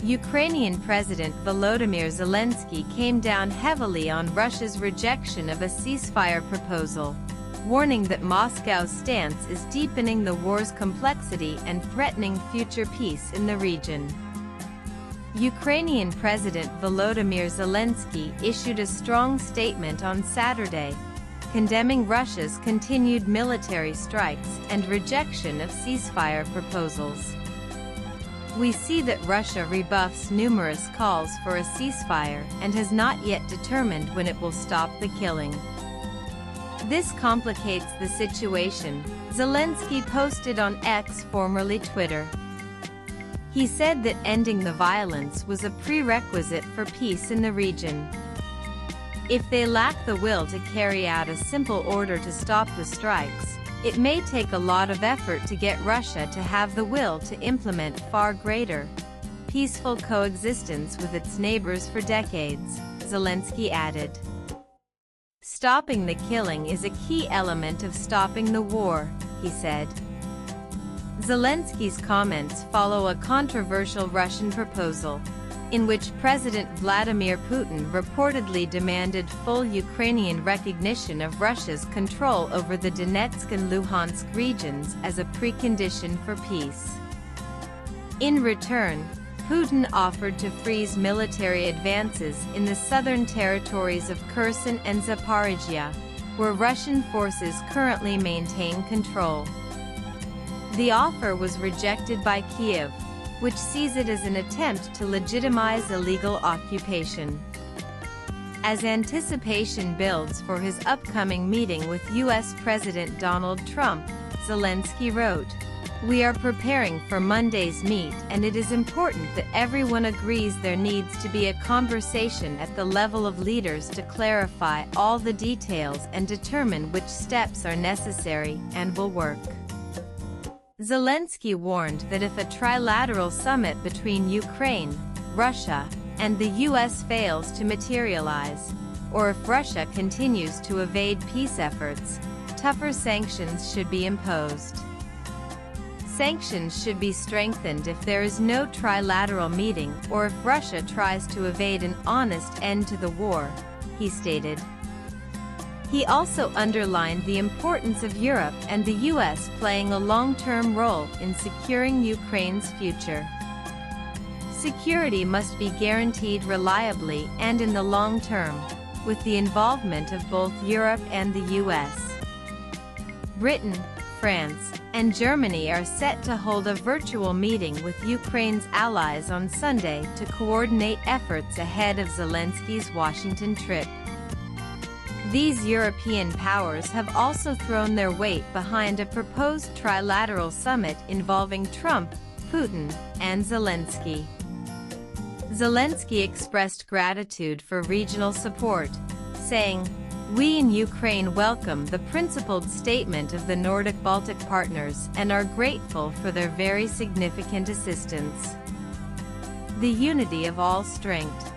Ukrainian President Volodymyr Zelenskyy came down heavily on Russia's rejection of a ceasefire proposal, warning that Moscow's stance is deepening the war's complexity and threatening future peace in the region. Ukrainian President Volodymyr Zelenskyy issued a strong statement on Saturday, condemning Russia's continued military strikes and rejection of ceasefire proposals. "We see that Russia rebuffs numerous calls for a ceasefire and has not yet determined when it will stop the killing. This complicates the situation," Zelenskyy posted on X, formerly Twitter. He said that ending the violence was a prerequisite for peace in the region. "If they lack the will to carry out a simple order to stop the strikes, it may take a lot of effort to get Russia to have the will to implement far greater, peaceful coexistence with its neighbors for decades," Zelenskyy added. "Stopping the killing is a key element of stopping the war," he said. Zelenskyy's comments follow a controversial Russian proposal, in which President Vladimir Putin reportedly demanded full Ukrainian recognition of Russia's control over the Donetsk and Luhansk regions as a precondition for peace. In return, Putin offered to freeze military advances in the southern territories of Kherson and Zaporizhia, where Russian forces currently maintain control. The offer was rejected by Kyiv, which sees it as an attempt to legitimize illegal occupation. As anticipation builds for his upcoming meeting with U.S. President Donald Trump, Zelenskyy wrote, "We are preparing for Monday's meet, and it is important that everyone agrees there needs to be a conversation at the level of leaders to clarify all the details and determine which steps are necessary and will work." Zelenskyy warned that if a trilateral summit between Ukraine, Russia, and the U.S. fails to materialize, or if Russia continues to evade peace efforts, tougher sanctions should be imposed. Sanctions should be strengthened if there is no trilateral meeting or if Russia tries to evade an honest end to the war, he stated. He also underlined the importance of Europe and the U.S. playing a long-term role in securing Ukraine's future. Security must be guaranteed reliably and in the long term, with the involvement of both Europe and the U.S. Britain, France, and Germany are set to hold a virtual meeting with Ukraine's allies on Sunday to coordinate efforts ahead of Zelenskyy's Washington trip. These European powers have also thrown their weight behind a proposed trilateral summit involving Trump, Putin, and Zelenskyy. Zelenskyy expressed gratitude for regional support, saying, "We in Ukraine welcome the principled statement of the Nordic-Baltic partners and are grateful for their very significant assistance. The unity of all strength."